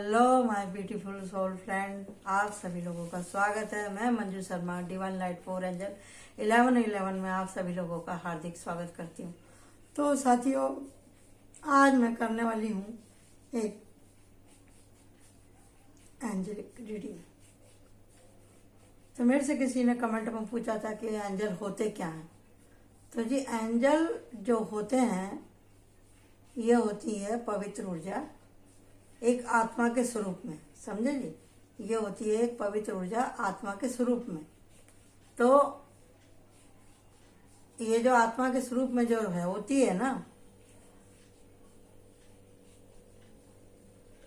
Hello my beautiful soul friend, आप सभी लोगों का स्वागत है। मैं Manju Sharma divine light 4 angel 1111 में आप सभी लोगों का हार्दिक स्वागत करती हूँ। तो साथियों, आज मैं करने वाली हूँ एक एंजलिक रीडिंग। तो मेरे से किसी ने कमेंट में पूछा था कि एंजल होते क्या हैं। तो जी, एंजल जो होते हैं ये होती है पवित्र ऊर्जा, एक आत्मा के स्वरूप में। समझे जी, ये होती है एक पवित्र ऊर्जा आत्मा के स्वरूप में। तो ये जो आत्मा के स्वरूप में जो है होती है ना,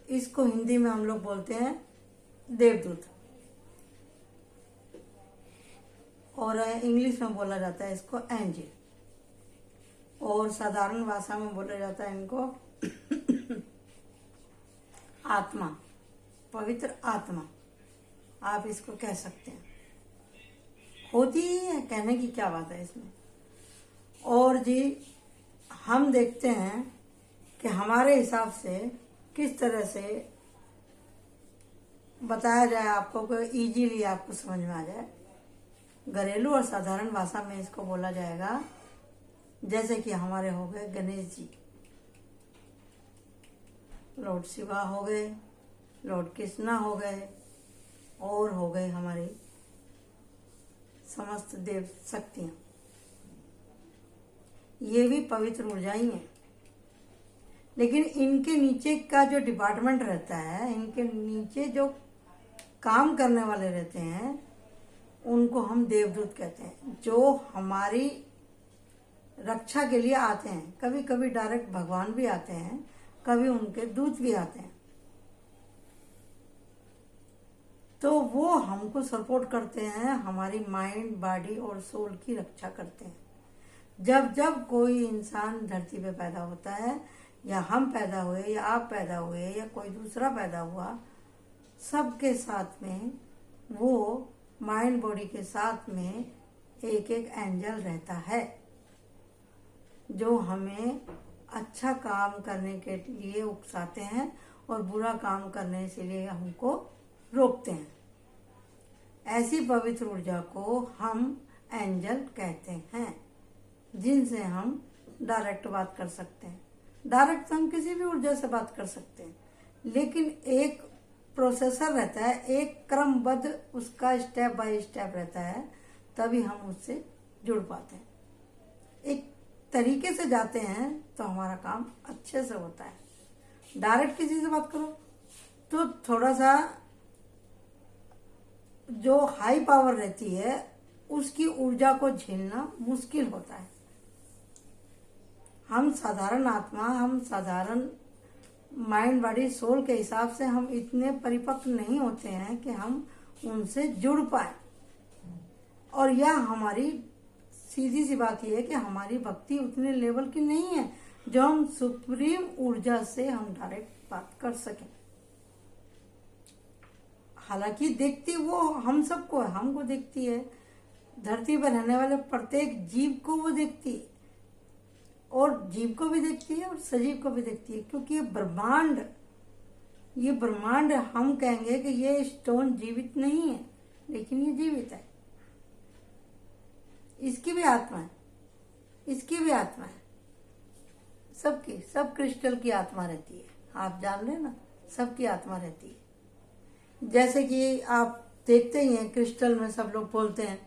इसको हिंदी में हम लोग बोलते हैं देवदूत, और इंग्लिश में बोला जाता है इसको एंजल, और साधारण भाषा में बोला जाता है इनको आत्मा, पवित्र आत्मा आप इसको कह सकते हैं। होती ही है, कहने की क्या बात है इसमें। और जी, हम देखते हैं कि हमारे हिसाब से किस तरह से बताया जाए आपको कि इजीली आपको समझ में आ जाए। घरेलू और साधारण भाषा में इसको बोला जाएगा, जैसे कि हमारे हो गए गणेश जी, लॉर्ड शिवा हो गए, लॉर्ड कृष्णा हो गए, और हो गए हमारे समस्त देव शक्तियां। ये भी पवित्र ऊर्जा ही है, लेकिन इनके नीचे का जो डिपार्टमेंट रहता है, इनके नीचे जो काम करने वाले रहते हैं, उनको हम देवदूत कहते हैं, जो हमारी रक्षा के लिए आते हैं। कभी कभी डायरेक्ट भगवान भी आते हैं, कभी उनके दूत भी आते हैं। तो वो हमको सपोर्ट करते हैं, हमारी माइंड, बॉडी और सोल की रक्षा करते हैं। जब जब कोई इंसान धरती पे पैदा होता है, या हम पैदा हुए, या आप पैदा हुए, या कोई दूसरा पैदा हुआ, सबके साथ में वो माइंड बॉडी के साथ में एक एक एंजल रहता है, जो हमें अच्छा काम करने के लिए उकसाते हैं और बुरा काम करने से लिए हमको रोकते हैं। ऐसी पवित्र ऊर्जा को हम एंजल कहते हैं, जिनसे हम डायरेक्ट बात कर सकते हैं। डायरेक्ट हम किसी भी ऊर्जा से बात कर सकते हैं, लेकिन एक प्रोसेसर रहता है, एक क्रमबद्ध उसका स्टेप बाय स्टेप रहता है, तभी हम उससे जुड़ पाते हैं। एक तरीके से जाते हैं तो हमारा काम अच्छे से होता है। डायरेक्ट किसी से बात करो तो थोड़ा सा जो हाई पावर रहती है उसकी ऊर्जा को झेलना मुश्किल होता है। हम साधारण आत्मा, हम साधारण माइंड बॉडी सोल के हिसाब से हम इतने परिपक्व नहीं होते हैं कि हम उनसे जुड़ पाए। और यह हमारी सीधी सी बात यह है कि हमारी भक्ति उतने लेवल की नहीं है जो हम सुप्रीम ऊर्जा से हम डायरेक्ट बात कर सकें। हालांकि देखती वो हम सबको है, हमको देखती है, धरती पर रहने वाले प्रत्येक जीव को वो देखती है, और जीव को भी देखती है और सजीव को भी देखती है, क्योंकि ये ब्रह्मांड हम कहेंगे कि ये स्टोन जीवित नहीं है, लेकिन ये जीवित है। इसकी भी आत्मा है, इसकी भी आत्मा है, सबकी, सब क्रिस्टल की आत्मा रहती है। आप जान रहे ना, सबकी आत्मा रहती है। जैसे कि आप देखते ही हैं, क्रिस्टल में सब लोग बोलते हैं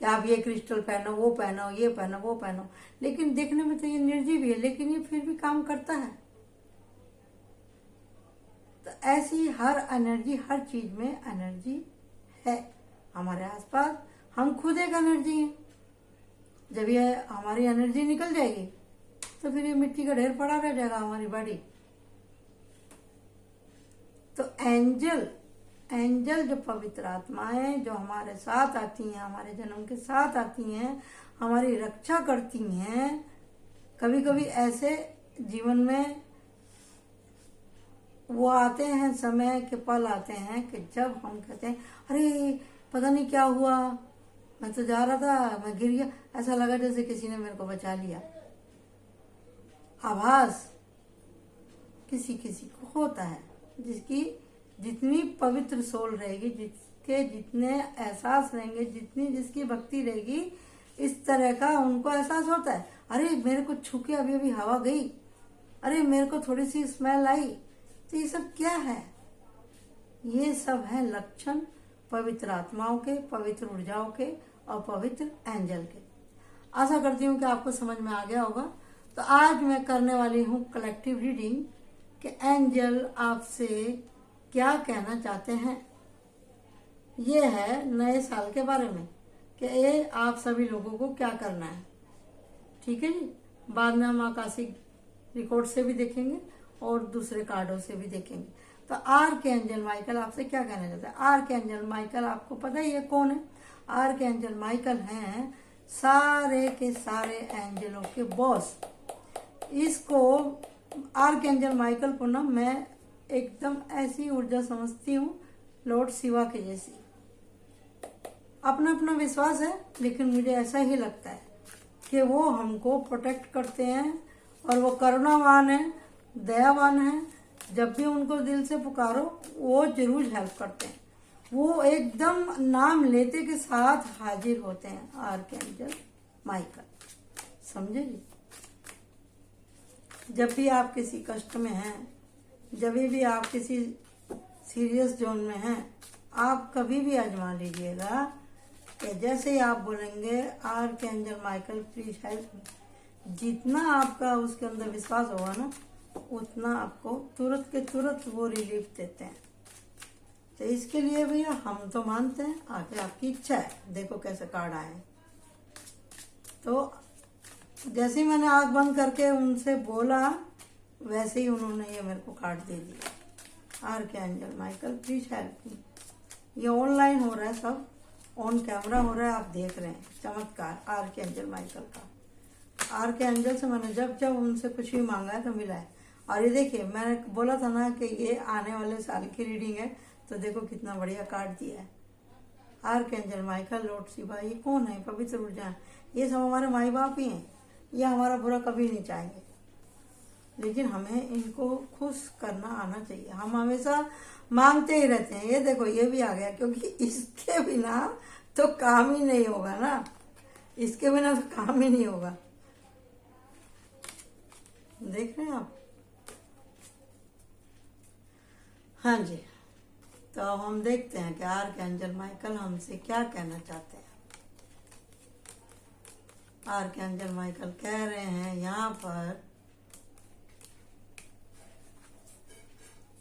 कि आप ये क्रिस्टल पहनो, वो पहनो, ये पहनो, वो पहनो, लेकिन देखने में तो ये निर्जीव है, लेकिन ये फिर भी काम करता है। तो ऐसी हर एनर्जी, हर चीज में एनर्जी है हमारे आसपास। हम खुद एक एनर्जी हैं। जब ये हमारी एनर्जी निकल जाएगी तो फिर ये मिट्टी का ढेर पड़ा रह जाएगा हमारी बॉडी। तो एंजल जो पवित्र आत्माएं जो हमारे साथ आती हैं, हमारे जन्म के साथ आती हैं, हमारी रक्षा करती हैं। कभी कभी ऐसे जीवन में वो आते हैं, समय के पल आते हैं कि जब हम कहते हैं अरे पता नहीं क्या हुआ, मैं तो जा रहा था, मैं गिर गया, ऐसा लगा जैसे किसी ने मेरे को बचा लिया। आभास किसी किसी को होता है, जिसकी जितनी पवित्र सोल रहेगी, जिसके जितने एहसास रहेंगे, जितनी जिसकी भक्ति रहेगी, इस तरह का उनको एहसास होता है। अरे मेरे को छू के अभी अभी हवा गई, अरे मेरे को थोड़ी सी स्मेल आई, तो ये सब क्या है? ये सब है लक्षण पवित्र आत्माओं के, पवित्र ऊर्जाओं के और पवित्र एंजल के। आशा करती हूँ कि आपको समझ में आ गया होगा। तो आज मैं करने वाली हूँ कलेक्टिव रीडिंग कि एंजल आपसे क्या कहना चाहते हैं। ये है नए साल के बारे में कि ये आप सभी लोगों को क्या करना है। ठीक है जी। बाद में हम आकाशिक रिकॉर्ड से भी देखेंगे और दूसरे कार्डों से भी देखेंगे। तो आर्कएंजल माइकल आपसे क्या कहना चाहता है। आर्कएंजल माइकल आपको पता ही है कौन है। आर्कएंजल माइकल हैं सारे के सारे एंजलों के बॉस। इसको आर्कएंजल माइकल को ना मैं एकदम ऐसी ऊर्जा समझती हूँ लॉर्ड शिवा के जैसी। अपना अपना विश्वास है, लेकिन मुझे ऐसा ही लगता है कि वो हमको प्रोटेक्ट करते हैं और वो करुणावान है, दयावान है। जब भी उनको दिल से पुकारो वो जरूर हेल्प करते हैं। वो एकदम नाम लेते के साथ हाजिर होते हैं आर्कएंजल माइकल। समझे जी। जब भी आप किसी कष्ट में हैं, जब भी आप किसी सीरियस जोन में हैं, आप कभी भी आजमा लीजिएगा कि जैसे ही आप बोलेंगे archangel Michael please help me, जितना आपका उसके अंदर विश्वास होगा ना, उतना आपको तुरंत के तुरंत वो रिलीफ देते हैं। तो इसके लिए भैया हम तो मानते हैं, आगे आपकी इच्छा है। देखो कैसे कार्ड आए। तो जैसे ही मैंने आंख बंद करके उनसे बोला, वैसे ही उन्होंने ये मेरे को कार्ड दे दिया। Archangel Michael please help me. ये ऑनलाइन हो रहा है, सब ऑन कैमरा हो रहा है, आप देख रहे हैं चमत्कार आर्कएंजल माइकल का। आर्कएंजल से मैंने जब जब उनसे कुछ भी मांगा है तो मिला है। और ये देखिए, मैंने बोला था ना कि ये आने वाले साल की रीडिंग है, तो देखो कितना बढ़िया कार्ड दिया है। आर्कएंजल माइकल, लॉर्ड शिवा, ये कौन है? पवित्र ऊर्जा। ये सब हमारे माई बाप ही हैं। ये हमारा बुरा कभी नहीं चाहेंगे, लेकिन हमें इनको खुश करना आना चाहिए। हम हमेशा मांगते ही रहते हैं। ये देखो ये भी आ गया, क्योंकि इसके बिना तो काम ही नहीं होगा ना। इसके बिना तो काम ही नहीं होगा। देख रहे हैं आप। हाँ जी। तो अब हम देखते हैं कि आर्कएंजल माइकल हमसे क्या कहना चाहते हैं। आर्कएंजल माइकल कह रहे हैं यहाँ पर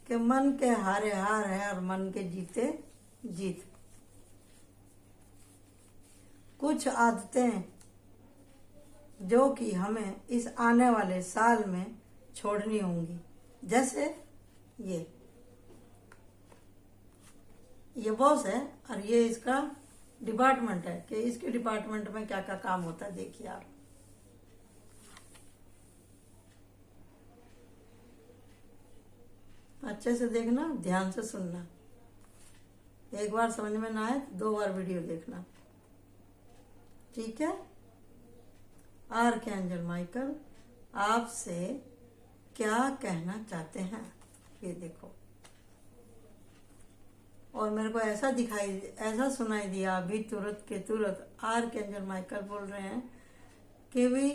कि मन के हारे हार है और मन के जीते जीत। कुछ आदतें जो कि हमें इस आने वाले साल में छोड़नी होंगी, जैसे ये बॉस है और ये इसका डिपार्टमेंट है कि इसके डिपार्टमेंट में क्या क्या काम होता है। देखिए आप, अच्छे से देखना, ध्यान से सुनना। एक बार समझ में ना आए तो 2 बार वीडियो देखना, ठीक है। आर्कएंजल माइकल आपसे क्या कहना चाहते हैं, ये देखो। और मेरे को ऐसा सुनाई दिया अभी तुरंत के तुरंत। आर्कएंजल माइकल बोल रहे हैं कि भाई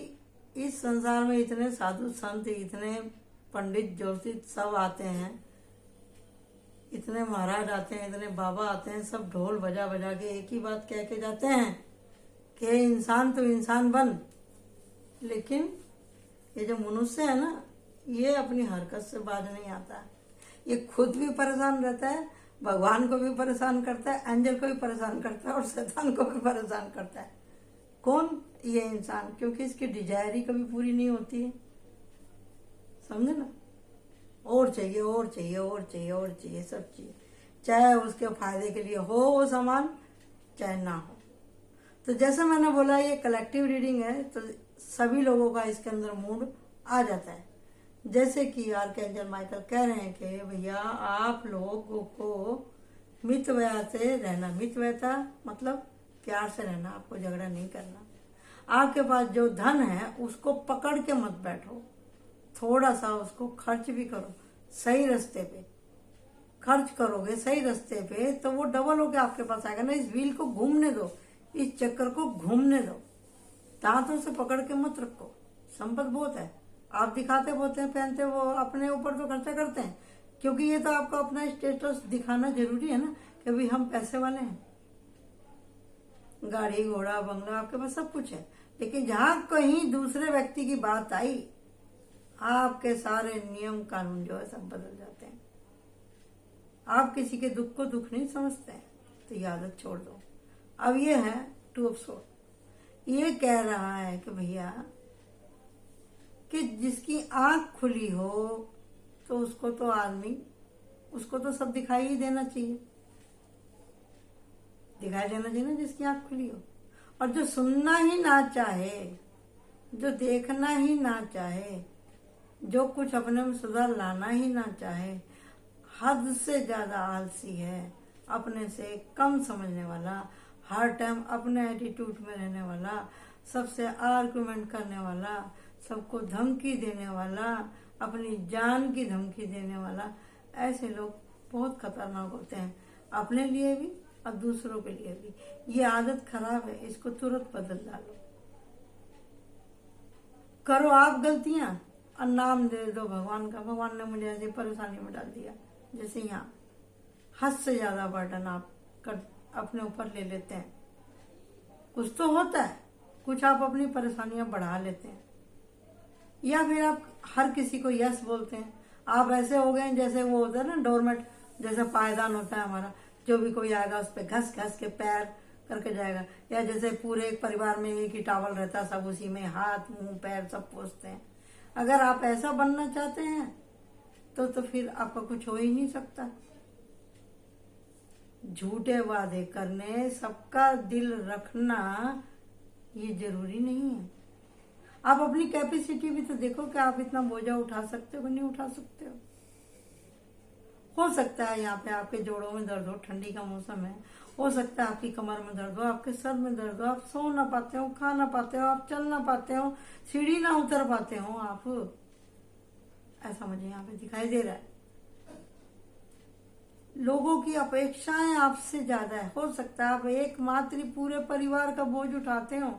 इस संसार में इतने साधु संत, इतने पंडित ज्योतिष सब आते हैं, इतने महाराज आते हैं, इतने बाबा आते हैं, सब ढोल बजा बजा के एक ही बात कह के जाते हैं कि इंसान तो इंसान बन। लेकिन ये जो मनुष्य है ना, ये अपनी हरकत से बाज नहीं आता। ये खुद भी परेशान रहता है, भगवान को भी परेशान करता है, एंजल को भी परेशान करता है और शैतान को भी परेशान करता है। कौन? ये इंसान, क्योंकि इसकी डिजायर ही कभी पूरी नहीं होती है। समझे ना। और चाहिए और चाहिए और चाहिए और चाहिए, सब चाहिए, चाहे उसके फायदे के लिए हो वो सामान, चाहे ना हो। तो जैसा मैंने बोला ये कलेक्टिव रीडिंग है, तो सभी लोगों का इसके अंदर मूड आ जाता है। जैसे कि आर्कएंजल माइकल कह रहे हैं कि भैया आप लोगों को मितव्यय से रहना। मितव्ययता मतलब प्यार से रहना, आपको झगड़ा नहीं करना। आपके पास जो धन है उसको पकड़ के मत बैठो, थोड़ा सा उसको खर्च भी करो, सही रास्ते पे खर्च करोगे सही रास्ते पे तो वो डबल होके आपके पास आएगा ना। इस व्हील को घूमने दो, इस चक्कर को घूमने दो, दांतों से पकड़ के मत रखो। संपत बहुत है, आप दिखाते बहुत हैं, पहनते, वो अपने ऊपर तो खर्चा करते हैं, क्योंकि ये तो आपको अपना स्टेटस दिखाना जरूरी है ना कि भाई हम पैसे वाले हैं, गाड़ी घोड़ा बंगला आपके पास सब कुछ है। लेकिन जहां कहीं दूसरे व्यक्ति की बात आई, आपके सारे नियम कानून जो है सब बदल जाते हैं। आप किसी के दुख को दुख नहीं समझते हैं, तो ये आदत छोड़ दो। अब ये है 2 एपिसोड, ये कह रहा है कि भैया कि जिसकी आंख खुली हो तो उसको तो आदमी, उसको तो सब दिखाई ही देना चाहिए, दिखाई देना चाहिए ना जिसकी आंख खुली हो। और जो सुनना ही ना चाहे, जो देखना ही ना चाहे, जो कुछ अपने में सुधार लाना ही ना चाहे, हद से ज्यादा आलसी है, अपने से कम समझने वाला, हर टाइम अपने एटीट्यूड में रहने वाला, सबसे आर्गुमेंट करने वाला, सबको धमकी देने वाला, अपनी जान की धमकी देने वाला, ऐसे लोग बहुत खतरनाक होते हैं, अपने लिए भी और दूसरों के लिए भी। ये आदत खराब है, इसको तुरंत बदल डालो। करो आप गलतियां और नाम दे दो भगवान का, भगवान ने मुझे ऐसी परेशानी में डाल दिया। जैसे यहाँ हद से ज्यादा बर्डन आप अपने ऊपर ले लेते हैं। कुछ तो होता है, कुछ आप अपनी परेशानियां बढ़ा लेते हैं, या फिर आप हर किसी को यस बोलते हैं। आप ऐसे हो गए जैसे वो होता है ना डोरमेट, जैसे पायदान होता है हमारा, जो भी कोई आएगा उस पर घस घस के पैर करके जाएगा। या जैसे पूरे एक परिवार में एक ही टॉवल रहता है, सब उसी में हाथ मुंह पैर सब पोंछते हैं। अगर आप ऐसा बनना चाहते हैं तो फिर आपका कुछ हो ही नहीं सकता। झूठे वादे करने, सबका दिल रखना ये जरूरी नहीं है। आप अपनी कैपेसिटी भी तो देखो कि आप इतना बोझा उठा सकते हो, नहीं उठा सकते हो सकता है यहाँ पे आपके जोड़ों में दर्द हो, ठंडी का मौसम है, हो सकता है आपकी कमर में दर्द हो, आपके सर में दर्द हो, आप सो ना पाते हो, खा ना पाते हो, आप चल ना पाते हो, सीढ़ी ना उतर पाते हो आप। ऐसा मुझे यहाँ पे दिखाई दे रहा है। लोगों की अपेक्षाएं आपसे ज्यादा है। हो सकता है आप एकमात्र पूरे परिवार का बोझ उठाते हो।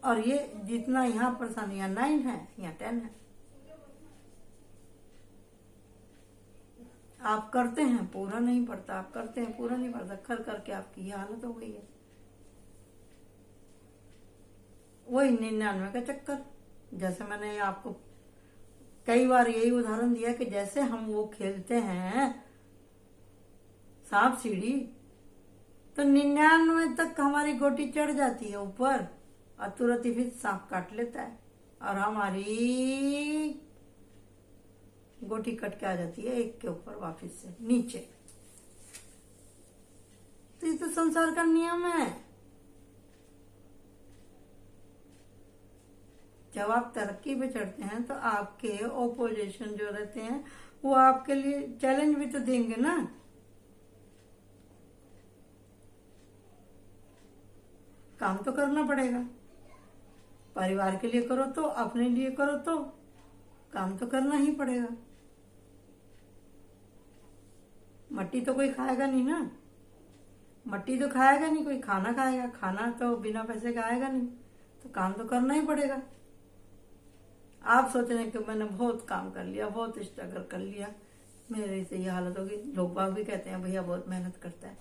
और ये जितना यहाँ परेशानियां 9 है, यहाँ 10 है। आप करते हैं पूरा नहीं पड़ता, आप करते हैं पूरा नहीं पड़ता, कर करके आपकी ये हालत हो गई है। वही 99 का चक्कर। जैसे मैंने आपको कई बार यही उदाहरण दिया कि जैसे हम वो खेलते हैं सांप सीढ़ी, तो 99 तक हमारी गोटी चढ़ जाती है ऊपर और तुरंत ही फिर सांप काट लेता है और हमारी गोटी कट के आ जाती है 1 के ऊपर वापस से नीचे। तो ये तो संसार का नियम है। जब आप तरक्की पे चढ़ते हैं तो आपके ओपोजिशन जो रहते हैं वो आपके लिए चैलेंज भी तो देंगे ना। काम तो करना पड़ेगा, परिवार के लिए करो तो, अपने लिए करो तो, काम तो करना ही पड़ेगा। मट्टी तो कोई खाएगा नहीं ना, मट्टी तो खाएगा नहीं कोई, खाना खाएगा, खाना तो बिना पैसे का आएगा नहीं, तो काम तो करना ही पड़ेगा। आप सोच रहे हैं कि मैंने बहुत काम कर लिया, बहुत स्ट्रगल कर लिया, मेरे से ये हालत होगी। लोग बाग भी कहते हैं भैया बहुत मेहनत करता है,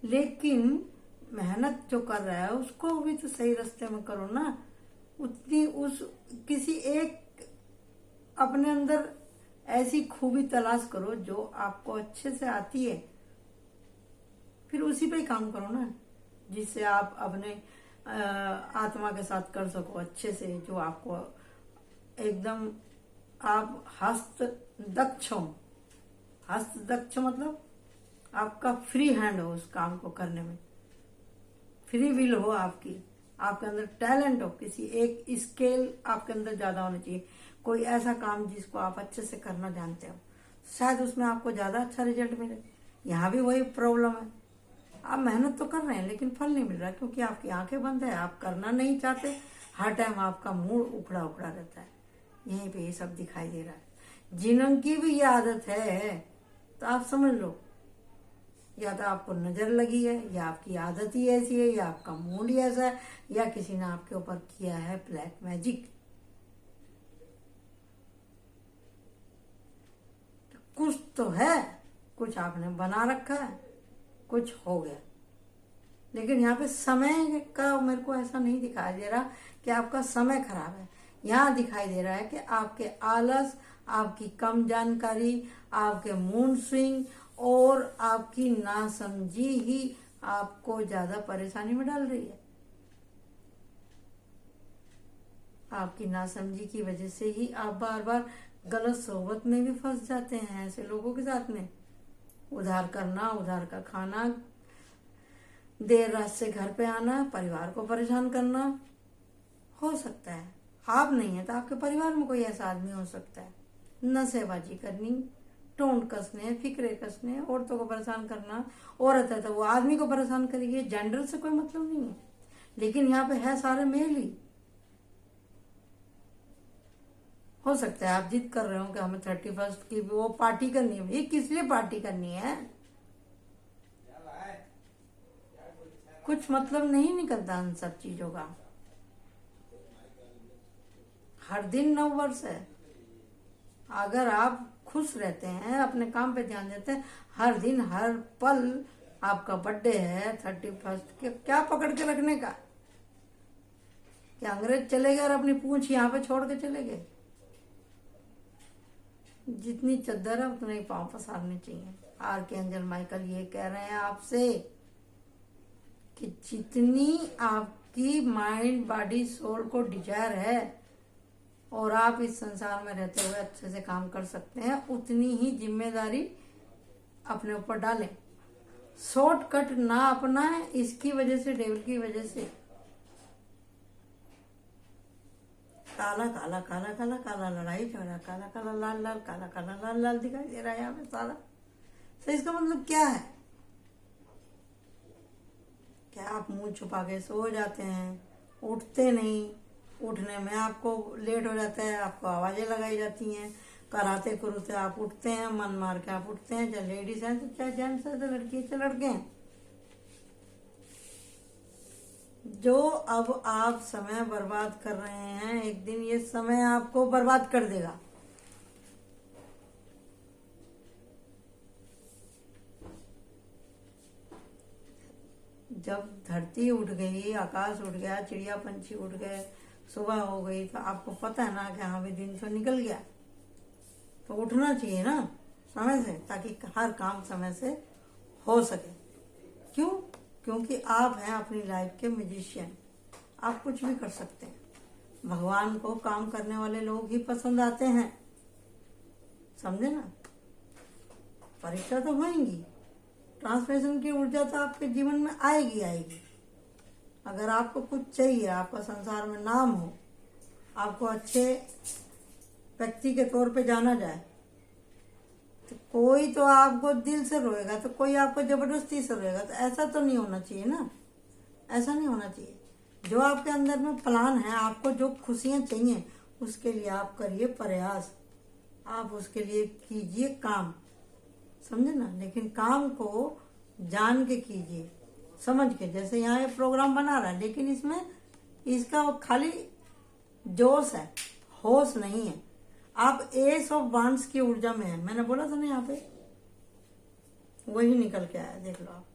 लेकिन मेहनत जो कर रहा है उसको भी तो सही रास्ते में करो ना। उतनी उस किसी एक अपने अंदर ऐसी खूबी तलाश करो जो आपको अच्छे से आती है, फिर उसी पे ही काम करो ना, जिससे आप अपने आत्मा के साथ कर सको अच्छे से, जो आपको एकदम आप हस्त दक्ष हो। हस्त दक्ष मतलब आपका फ्री हैंड हो उस काम को करने में, फ्री विल हो आपकी, आपके अंदर टैलेंट हो, किसी एक स्केल आपके अंदर ज्यादा होना चाहिए। कोई ऐसा काम जिसको आप अच्छे से करना जानते हो, शायद उसमें आपको ज्यादा अच्छा रिजल्ट मिले। यहाँ भी वही प्रॉब्लम है, आप मेहनत तो कर रहे हैं लेकिन फल नहीं मिल रहा, क्योंकि आपकी आंखें बंद है, आप करना नहीं चाहते, हर टाइम आपका मूड उखड़ा उखड़ा रहता है, यहीं पे ये सब दिखाई दे रहा है। जिनकी भी ये आदत है तो आप समझ लो, या तो आपको नजर लगी है, या आपकी आदत ही ऐसी है, या आपका मूड ही ऐसा है, या किसी ने आपके ऊपर किया है ब्लैक मैजिक। कुछ तो है, कुछ आपने बना रखा है, कुछ हो गया। लेकिन यहाँ पे समय का मेरे को ऐसा नहीं दिखाई दे रहा कि आपका समय खराब है। यहाँ दिखाई दे रहा है कि आपके आलस, आपकी कम जानकारी, आपके मूड स्विंग और आपकी नासमझी ही आपको ज्यादा परेशानी में डाल रही है। आपकी नासमझी की वजह से ही आप बार बार गलत सोहबत में भी फंस जाते हैं ऐसे लोगों के साथ में। उधार करना, उधार का खाना, देर रात से घर पे आना, परिवार को परेशान करना। हो सकता है आप नहीं है तो आपके परिवार में कोई ऐसा आदमी हो सकता है। नशेबाजी करनी, टोंट कसने, फिक्रे कसने, औरतों को परेशान करना। औरत है तो वो आदमी को परेशान करेगी, जेंडर से कोई मतलब नहीं है। लेकिन यहाँ पे है सारे मेल ही। हो सकता है आप जिद कर रहे हो कि हमें 31 की वो पार्टी करनी है। भाई किस लिए पार्टी करनी है? कुछ मतलब नहीं निकलता उन सब चीजों का। हर दिन नव वर्ष है। अगर आप खुश रहते हैं, अपने काम पे ध्यान देते हैं, हर दिन हर पल आपका बर्थडे है 31 के, क्या पकड़ के रखने का? क्या अंग्रेज चले गए और अपनी पूंछ यहाँ पे छोड़ के चले गए? जितनी चद्दर है उतना ही पांव पसारने चाहिए। आर्कएंजल माइकल ये कह रहे हैं आपसे कि जितनी आपकी माइंड, बॉडी, सोल को डिजायर है और आप इस संसार में रहते हुए अच्छे से काम कर सकते हैं, उतनी ही जिम्मेदारी अपने ऊपर डालें। शॉर्टकट ना अपनाएं, इसकी वजह से, डेविल की वजह से। काला काला काला काला काला, लड़ाई झगड़ा, काला काला लाल लाल, काला काला लाल लाल दिखाई दे रहा है यहाँ पे सारा। तो इसका मतलब क्या है? क्या आप मुंह छुपा के सो जाते हैं, उठते नहीं, उठने में आपको लेट हो जाता है, आपको आवाजें लगाई जाती हैं, कराते कुरुते आप उठते हैं, मन मार के आप उठते हैं, चाहे लेडीज हैं तो चाहे जेंट्स हैं, तो लड़की है चाहे लड़के हैं। जो अब आप समय बर्बाद कर रहे हैं, एक दिन ये समय आपको बर्बाद कर देगा। जब धरती उठ गई, आकाश उठ गया, चिड़िया पंछी उठ गए, सुबह हो गई, तो आपको पता है ना कि हाँ भी दिन तो निकल गया। तो उठना चाहिए ना समय से, ताकि हर काम समय से हो सके। क्यों? क्योंकि आप हैं अपनी लाइफ के म्यूजिशियन। आप कुछ भी कर सकते हैं। भगवान को काम करने वाले लोग ही पसंद आते हैं, समझे ना? परीक्षा तो होएगी, ट्रांसफॉर्मेशन की ऊर्जा तो आपके जीवन में आएगी आएगी। अगर आपको कुछ चाहिए, आपका संसार में नाम हो, आपको अच्छे व्यक्ति के तौर पे जाना जाए, तो कोई तो आपको दिल से रोएगा, तो कोई आपको जबरदस्ती से रोएगा। तो ऐसा तो नहीं होना चाहिए ना, ऐसा नहीं होना चाहिए। जो आपके अंदर में प्लान है, आपको जो खुशियां चाहिए, उसके लिए आप करिए प्रयास, आप उसके लिए कीजिए काम, समझे ना? लेकिन काम को जान के कीजिए, समझ के। जैसे यहाँ ये प्रोग्राम बना रहा है, लेकिन इसमें इसका खाली जोश है, होश नहीं है। आप एस ऑफ वांड्स की ऊर्जा में है। मैंने बोला था ना यहाँ पे, वही निकल के आया, देख लो आप।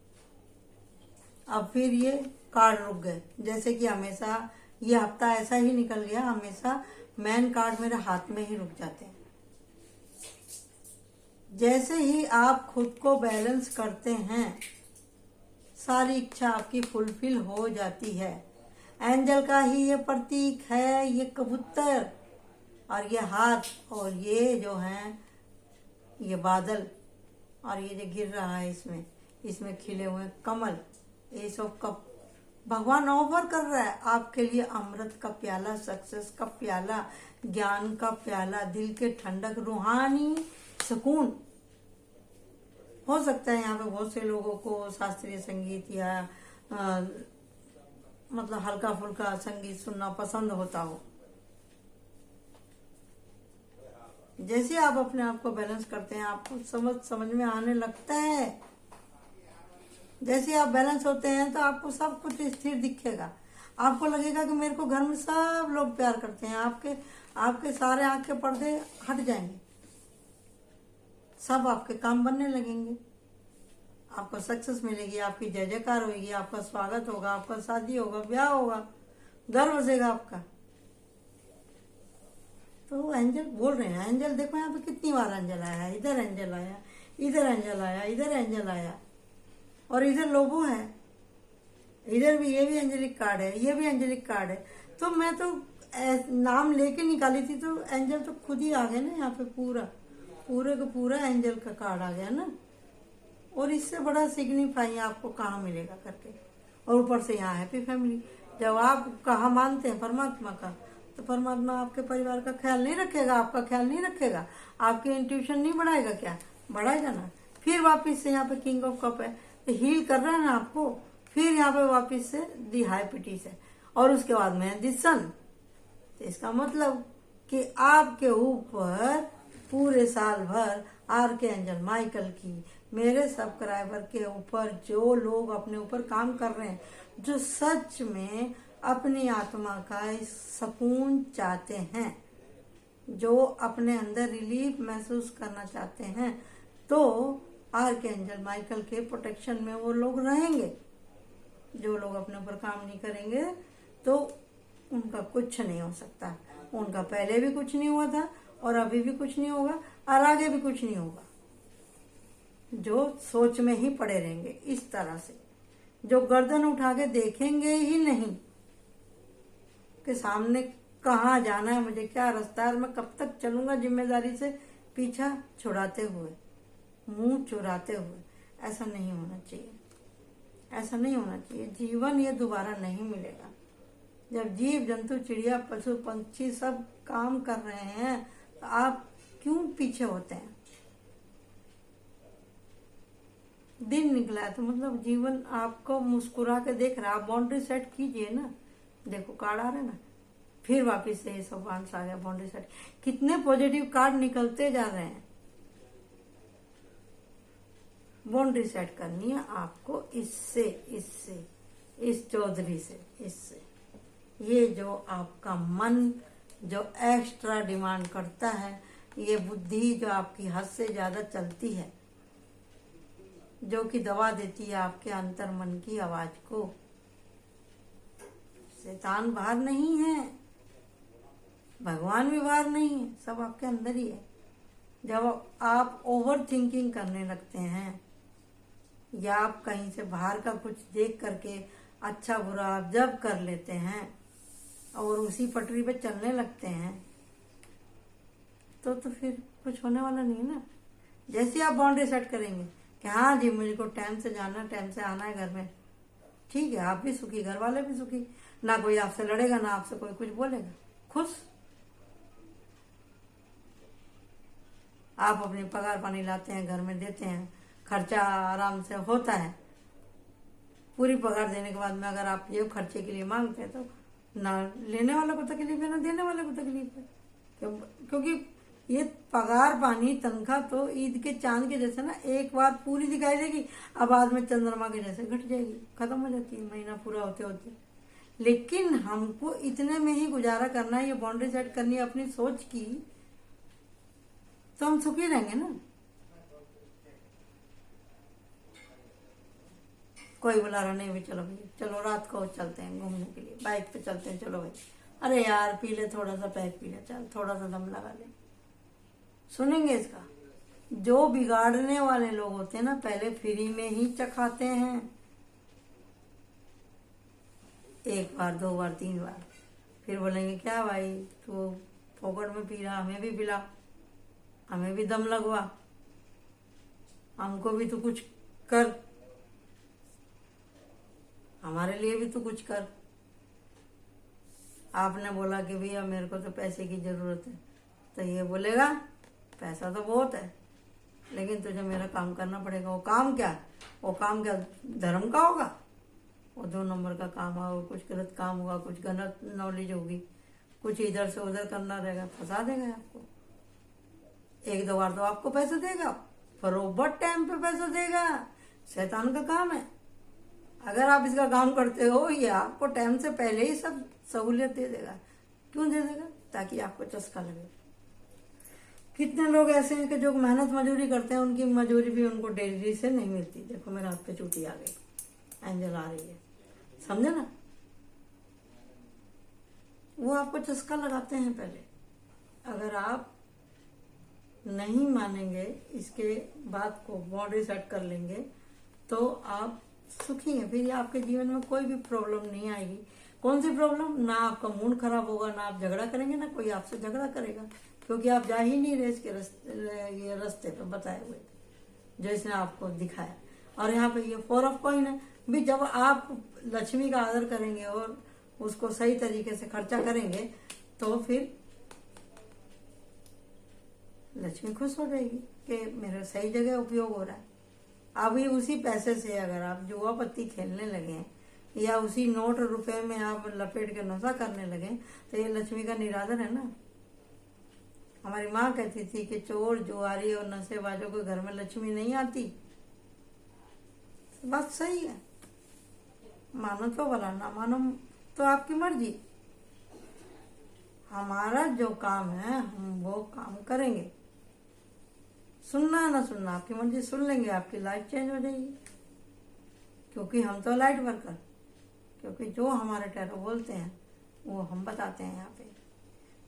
अब फिर ये कार्ड रुक गए, जैसे कि हमेशा ये हफ्ता ऐसा ही निकल गया, हमेशा मैन कार्ड मेरे हाथ में ही रुक जाते हैं। जैसे ही आप खुद को बैलेंस करते हैं, सारी इच्छा आपकी फुलफिल हो जाती है। एंजल का ही ये प्रतीक है, ये कबूतर और ये हाथ और ये जो है ये बादल और ये जो गिर रहा है, इसमें खिले हुए कमल, ये सब कप भगवान ऑफर कर रहा है आपके लिए। अमृत का प्याला, सक्सेस का प्याला, ज्ञान का प्याला, दिल के ठंडक, रूहानी सुकून। हो सकता है यहाँ पे बहुत से लोगों को शास्त्रीय संगीत या मतलब हल्का फुल्का संगीत सुनना पसंद होता हो। जैसे आप अपने आप को बैलेंस करते हैं, आपको समझ में आने लगता है। जैसे आप बैलेंस होते हैं तो आपको सब कुछ स्थिर दिखेगा। आपको लगेगा कि मेरे को घर में सब लोग प्यार करते हैं। आपके सारे आंख के पर्दे हट जाएंगे, सब आपके काम बनने लगेंगे, आपको सक्सेस मिलेगी, आपकी जय जयकार होगी, आपका स्वागत होगा, आपका शादी होगा, ब्याह होगा, घर बसेगा आपका। तो एंजल बोल रहे हैं, एंजल देखो यहाँ पे कितनी बार एंजल आया, इधर एंजल आया, इधर एंजल आया, इधर एंजल आया, और इधर लोगो है, इधर भी, ये भी एंजेलिक कार्ड है, ये भी एंजेलिक कार्ड है। तो मैं तो नाम लेके निकाली थी तो एंजल तो खुद ही आ गए ना यहाँ पे, पूरे का पूरा एंजल का कार्ड आ गया ना। और इससे बड़ा सिग्निफाई आपको कहाँ मिलेगा करके। और ऊपर से यहाँ हैप्पी फैमिली। जब आप कहाँ मानते हैं परमात्मा का, तो परमात्मा आपके परिवार का ख्याल नहीं रखेगा, आपका ख्याल नहीं रखेगा, आपकी इंट्यूशन नहीं बढ़ाएगा, क्या बढ़ाएगा ना। फिर वापिस से यहाँ पे किंग ऑफ कप है, तो हील कर रहा है ना आपको। फिर यहाँ पे वापिस से दी हाई पिटीस है, और उसके बाद में दी सन। तो इसका मतलब कि आपके ऊपर पूरे साल भर आर्कएंजल माइकल की, मेरे सब्सक्राइबर के ऊपर जो लोग अपने ऊपर काम कर रहे हैं, जो सच में अपनी आत्मा का सुकून चाहते हैं, जो अपने अंदर रिलीफ महसूस करना चाहते हैं, तो आर्कएंजल माइकल के प्रोटेक्शन में वो लोग रहेंगे। जो लोग अपने ऊपर काम नहीं करेंगे तो उनका कुछ नहीं हो सकता। उनका पहले भी कुछ नहीं हुआ था, और अभी भी कुछ नहीं होगा, और आगे भी कुछ नहीं होगा। जो सोच में ही पड़े रहेंगे इस तरह से, जो गर्दन उठा के देखेंगे ही नहीं कि सामने कहाँ जाना है, मुझे क्या रास्ता है, मैं कब तक चलूंगा जिम्मेदारी से पीछा छुड़ाते हुए, मुंह चुराते हुए। ऐसा नहीं होना चाहिए, ऐसा नहीं होना चाहिए। जीवन ये दोबारा नहीं मिलेगा। जब जीव जंतु चिड़िया पशु पंछी सब काम कर रहे हैं, तो आप क्यों पीछे होते हैं। दिन निकला है तो मतलब जीवन आपको मुस्कुरा के देख रहा है। आप बाउंड्री सेट कीजिए ना। देखो कार्ड आ रहा है ना, फिर वापिस से ये सब आंसर आ गया, बाउंड्री सेट। कितने पॉजिटिव कार्ड निकलते जा रहे हैं। बाउंड्री सेट करनी है आपको इससे, इस चौधरी से, इससे। ये जो आपका मन जो एक्स्ट्रा डिमांड करता है, ये बुद्धि जो आपकी हद से ज्यादा चलती है, जो कि दबा देती है आपके अंतर मन की आवाज को। शैतान बाहर नहीं है, भगवान भी बाहर नहीं है, सब आपके अंदर ही है। जब आप ओवर थिंकिंग करने लगते हैं, या आप कहीं से बाहर का कुछ देख करके अच्छा बुरा ऑब्जर्व कर लेते हैं और उसी पटरी पे चलने लगते हैं, तो फिर कुछ होने वाला नहीं है ना। जैसे आप बाउंड्री सेट करेंगे कि हाँ जी मुझको टाइम से जाना, टाइम से आना है घर में, ठीक है, आप भी सुखी, घर वाले भी सुखी, ना कोई आपसे लड़ेगा, ना आपसे कोई कुछ बोलेगा, खुश। आप अपनी पगार पानी लाते हैं, घर में देते हैं, खर्चा आराम से होता है। पूरी पगार देने के बाद में अगर आप ये खर्चे के लिए मांगते हैं, तो ना लेने वाले को तकलीफ है, ना देने वाले को तकलीफ है। क्योंकि ये पगार पानी तनख्वाह तो ईद के चांद के जैसे ना, एक बार पूरी दिखाई देगी, अब बाद में चंद्रमा के जैसे घट जाएगी, खत्म हो जाती है महीना पूरा होते होते। लेकिन हमको इतने में ही गुजारा करना है, ये बाउंड्री सेट करनी है अपनी सोच की, तो हम सुखी रहेंगे ना। कोई बुला रहा नहीं, भी चलो भाई, चलो रात को चलते हैं घूमने के लिए, बाइक पे चलते हैं, चलो भाई, अरे यार पी ले, थोड़ा सा पैक पी ले, चल थोड़ा सा दम लगा ले। सुनेंगे इसका? जो बिगाड़ने वाले लोग होते हैं ना, पहले फ्री में ही चखाते हैं, एक बार, दो बार, तीन बार, फिर बोलेंगे क्या भाई तू फोकट में पी रहा, हमें भी पिला, हमें भी दम लगवा, हमको भी तू कुछ कर, हमारे लिए भी तू कुछ कर। आपने बोला कि भैया मेरे को तो पैसे की जरूरत है, तो ये बोलेगा पैसा तो बहुत है, लेकिन तुझे मेरा काम करना पड़ेगा। वो काम क्या धर्म का होगा? वो 2 नंबर का काम होगा, कुछ गलत काम होगा, कुछ गलत नॉलेज होगी, कुछ इधर से उधर करना रहेगा, फंसा देगा आपको। 1-2 बार तो आपको पैसे देगा, बरोबर टाइम पे पैसा देगा। शैतान का काम है। अगर आप इसका काम करते हो, ये आपको टाइम से पहले ही सब सहूलियत दे देगा। क्यों दे देगा? ताकि आपको चस्का लगे। कितने लोग ऐसे हैं कि जो मेहनत मजदूरी करते हैं, उनकी मजदूरी भी उनको डेली से नहीं मिलती। देखो मेरे हाथ पे चूटी आ गई, एंजल आ रही है, समझे ना? वो आपको चस्का लगाते हैं पहले। अगर आप नहीं मानेंगे, इसके बात को बाउंड्री सेट कर लेंगे, तो आप सुखी हैं। फिर आपके जीवन में कोई भी प्रॉब्लम नहीं आएगी। कौन सी प्रॉब्लम? ना आपका मूड खराब होगा, ना आप झगड़ा करेंगे, ना कोई आपसे झगड़ा करेगा, क्योंकि आप जा ही नहीं रहे इसके रास्ते पे बताए हुए जो इसने आपको दिखाया। और यहाँ पे ये 4 ऑफ कॉइन है भी। जब आप लक्ष्मी का आदर करेंगे और उसको सही तरीके से खर्चा करेंगे, तो फिर लक्ष्मी खुश हो जाएगी कि मेरा सही जगह उपयोग हो रहा है। अभी उसी पैसे से अगर आप जुआ पत्ती खेलने लगे या उसी नोट रुपए में आप लपेट के नशा करने लगे, तो ये लक्ष्मी का निरादर है ना। हमारी माँ कहती थी कि चोर, जुआरी और नशेबाजों के घर में लक्ष्मी नहीं आती। बात सही है। मानो तो भला, ना मानो तो आपकी मर्जी। हमारा जो काम है हम वो काम करेंगे। सुनना ना सुनना आपकी मर्जी, सुन लेंगे आपकी लाइफ चेंज हो जाएगी। क्योंकि हम तो लाइट वर्कर, क्योंकि जो हमारे टैरो बोलते हैं वो हम बताते हैं। यहाँ पे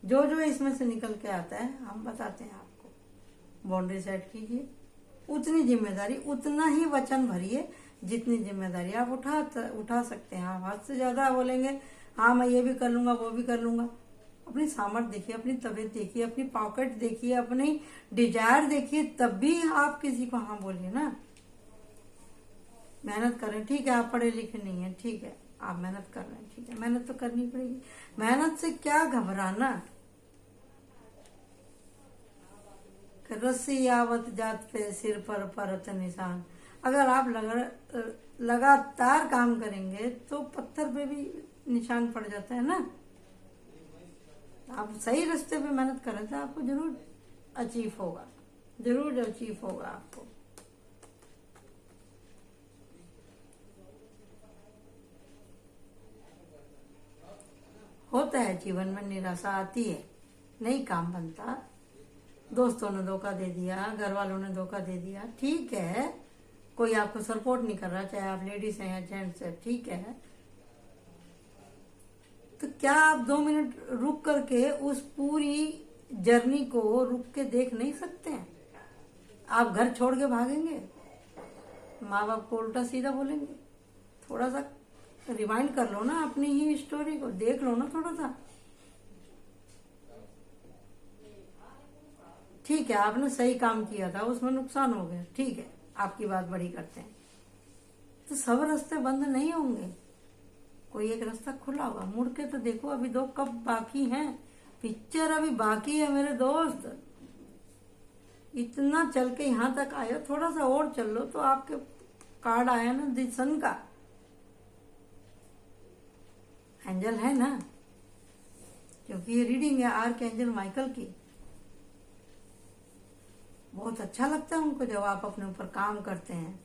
जो जो इसमें से निकल के आता है हम बताते हैं आपको। बाउंड्री सेट कीजिए, उतनी जिम्मेदारी, उतना ही वचन भरिए जितनी जिम्मेदारी आप उठा सकते हैं। आप हद से ज्यादा बोलेंगे हाँ मैं ये भी कर लूंगा, वो भी कर लूंगा। अपनी सामर्थ्य देखिए, अपनी तबीयत देखिए, अपनी पॉकेट देखिए, अपनी डिजायर देखिए, तब भी आप किसी को हाँ बोलिए ना। मेहनत करें, ठीक है, आप पढ़े लिखे नहीं है, ठीक है, आप मेहनत कर रहे हैं, ठीक है, मेहनत तो करनी पड़ेगी। मेहनत से क्या घबराना। रस्सी आवत जात पे सिर पर परत निशान। अगर आप लगातार काम करेंगे तो पत्थर पे भी निशान पड़ जाता है ना। आप सही रास्ते पे मेहनत करें तो आपको जरूर अचीव होगा, जरूर अचीव होगा आपको। होता है जीवन में, निराशा आती है, नहीं काम बनता, दोस्तों ने धोखा दे दिया, घर वालों ने धोखा दे दिया, ठीक है, कोई आपको सपोर्ट नहीं कर रहा, चाहे आप लेडीज हैं या जेंट्स हैं, ठीक है। तो क्या आप 2 मिनट रुक करके उस पूरी जर्नी को रुक के देख नहीं सकते हैं? आप घर छोड़ के भागेंगे, माँ बाप को उल्टा सीधा बोलेंगे? थोड़ा सा रिवाइंड कर लो ना, अपनी ही स्टोरी को देख लो ना थोड़ा सा। ठीक है, आपने सही काम किया था, उसमें नुकसान हो गया, ठीक है, आपकी बात बड़ी करते हैं। तो सब रास्ते बंद नहीं होंगे, कोई एक रास्ता खुला होगा। मुड़ के तो देखो, अभी 2 कप बाकी हैं, पिक्चर अभी बाकी है मेरे दोस्त। इतना चल के यहाँ तक आए हो, थोड़ा सा और चल लो तो आपके कार्ड आया ना द सन का। एंजल है ना, क्योंकि ये रीडिंग है आर्क एंजल माइकल की। बहुत अच्छा लगता है उनको जब आप अपने ऊपर काम करते हैं,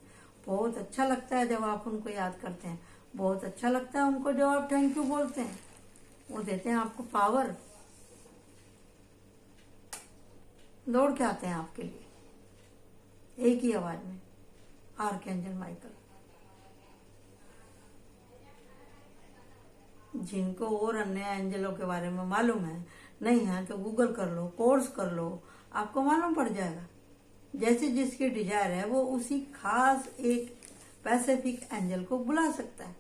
बहुत अच्छा लगता है जब आप उनको याद करते हैं, बहुत अच्छा लगता है उनको जब आप थैंक यू बोलते हैं। वो देते हैं आपको पावर, दौड़ के आते हैं आपके लिए एक ही आवाज में, आर्क एंजल माइकल। जिनको और अन्य एंजलों के बारे में मालूम है, नहीं है तो गूगल कर लो, कोर्स कर लो, आपको मालूम पड़ जाएगा। जैसे जिसकी डिजायर है वो उसी खास एक पैसिफिक एंजल को बुला सकता है।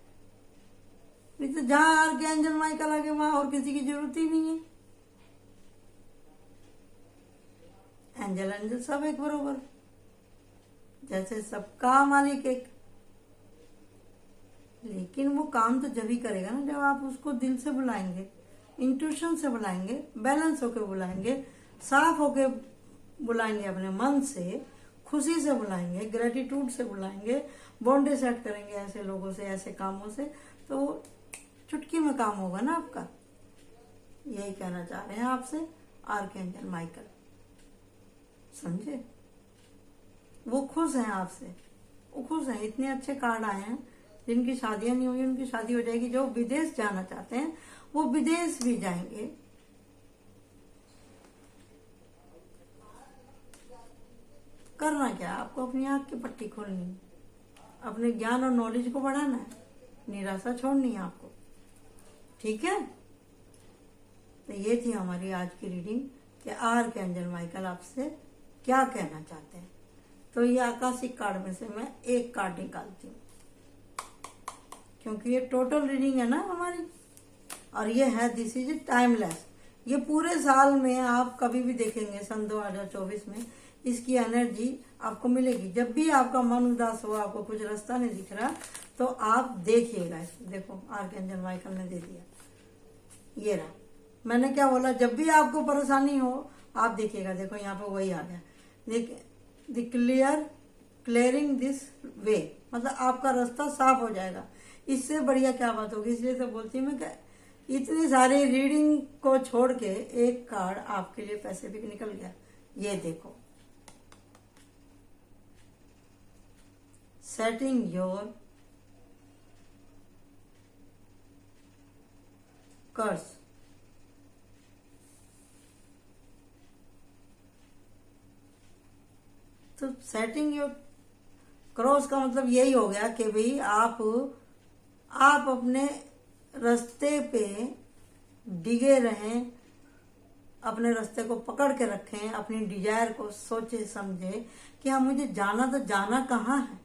तो जहां आर्क एंजल माइकल आगे वहां और किसी की जरूरत ही नहीं है। एंजल एंजल सब एक बरोबर, जैसे सबका मालिक एक। लेकिन वो काम तो जब ही करेगा ना जब आप उसको दिल से बुलाएंगे, इंट्यूशन से बुलाएंगे, बैलेंस होके बुलाएंगे, साफ होके बुलाएंगे, अपने मन से खुशी से बुलाएंगे, ग्रेटिट्यूड से बुलाएंगे, बाउंड्री सेट करेंगे ऐसे लोगों से, ऐसे कामों से, तो चुटकी में काम होगा ना आपका। यही कहना चाह रहे हैं आपसे आर्कएंजल माइकल, समझे। वो खुश हैं आपसे, वो खुश हैं। इतने अच्छे कार्ड आए हैं, जिनकी शादियां नहीं हुई उनकी शादी हो जाएगी, जो विदेश जाना चाहते हैं वो विदेश भी जाएंगे। करना क्या, आपको अपनी आंख की पट्टी खोलनी है, अपने ज्ञान और नॉलेज को बढ़ाना है, निराशा छोड़नी है आपको, ठीक है। तो ये थी हमारी आज की रीडिंग कि आर्कएंजल माइकल आपसे क्या कहना चाहते हैं। तो ये आकाशिक कार्ड में से मैं एक कार्ड निकालती हूँ, क्योंकि ये टोटल रीडिंग है ना हमारी, और ये है दिस इज टाइमलेस। ये पूरे साल में आप कभी भी देखेंगे, सन 2024 में इसकी एनर्जी आपको मिलेगी। जब भी आपका मन उदास हो, आपको कुछ रास्ता नहीं दिख रहा, तो आप देखिएगा। देखो आर्कएंजल माइकल ने दे दिया, ये रहा। मैंने क्या बोला, जब भी आपको परेशानी हो आप देखिएगा। देखो यहाँ पे वही आ गया, क्लियरिंग दिस वे, मतलब आपका रास्ता साफ हो जाएगा। इससे बढ़िया क्या बात होगी। इसलिए तो बोलती हूँ मैं कि इतनी सारी रीडिंग को छोड़ के एक कार्ड आपके लिए पैसिफिक निकल गया। ये देखो, सेटिंग योर कर्स। तो सेटिंग योर क्रॉस का मतलब यही हो गया कि भाई आप अपने रास्ते पे डिगे रहें, अपने रास्ते को पकड़ के रखें, अपनी डिजायर को सोचे समझे कि हाँ मुझे जाना, तो जाना कहाँ है,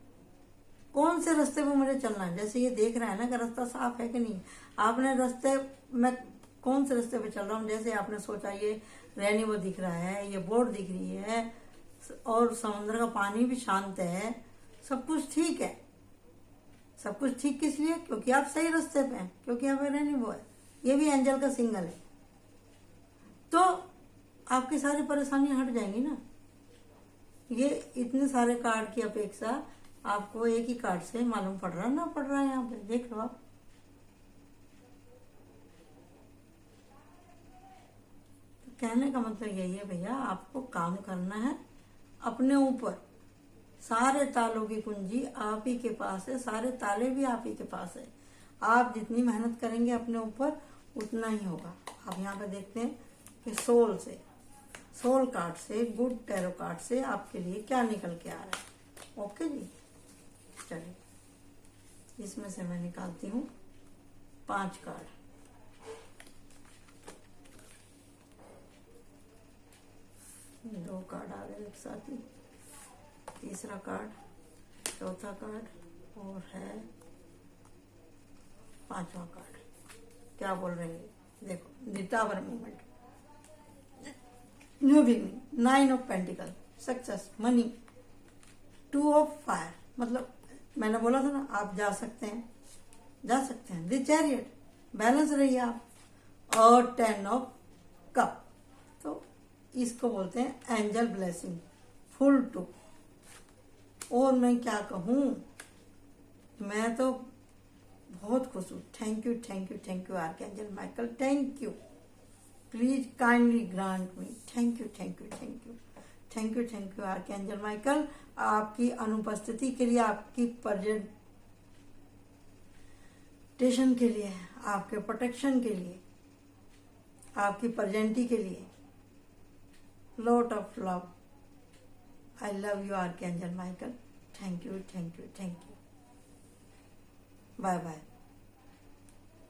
कौन से रास्ते पे मुझे चलना है। जैसे ये देख रहा है ना कि रास्ता साफ है कि नहीं, आपने रास्ते में कौन से रास्ते पे चल रहा हूँ। जैसे आपने सोचा ये रेनिवो दिख रहा है, ये बोट दिख रही है, और समुद्र का पानी भी शांत है, सब कुछ ठीक है। सब कुछ ठीक किस लिए, क्योंकि आप सही रास्ते पे हैं, क्योंकि यहाँ पे रेनिवो है, ये भी एंजल का सिंगल है। तो आपकी सारी परेशानियां हट जाएंगी ना। ये इतने सारे कार्ड की अपेक्षा आपको एक ही कार्ड से मालूम पड़ रहा ना, पड़ रहा है। यहाँ पे देख लो आप। तो कहने का मतलब यही है भैया, आपको काम करना है अपने ऊपर। सारे तालों की कुंजी आप ही के पास है, सारे ताले भी आप ही के पास है। आप जितनी मेहनत करेंगे अपने ऊपर उतना ही होगा। आप यहाँ पे देखते हैं कि सोल कार्ड से, गुड टैरो कार्ड से आपके लिए क्या निकल के आ रहा है। ओके जी, चलिए इसमें से मैं निकालती हूँ 5 कार्ड। दो कार्ड आ गए एक साथ ही, तीसरा कार्ड, चौथा कार्ड और है 5वां कार्ड। क्या बोल रहे हैं, देखो the tower movement, new beginning, 9 of pentacle, success, money, 2 of fire. मतलब मैंने बोला था ना आप जा सकते हैं, जा सकते हैं। द चैरियट, बैलेंस रहिए आप, और 10 ऑफ कप। तो इसको बोलते हैं एंजल ब्लेसिंग, फुल 2। और मैं क्या कहूँ, मैं तो बहुत खुश हूँ। Thank you, thank you, thank you archangel Michael, thank you. Please kindly grant me. Thank you, thank you, thank you, thank you, thank you archangel Michael, आपकी अनुपस्थिति के लिए, आपकी प्रेजेंटेशन के लिए, आपके प्रोटेक्शन के लिए, आपकी प्रेजेंटी के लिए। Lot of love. I love you, Archangel Michael. Thank you, thank you, thank you. Bye bye.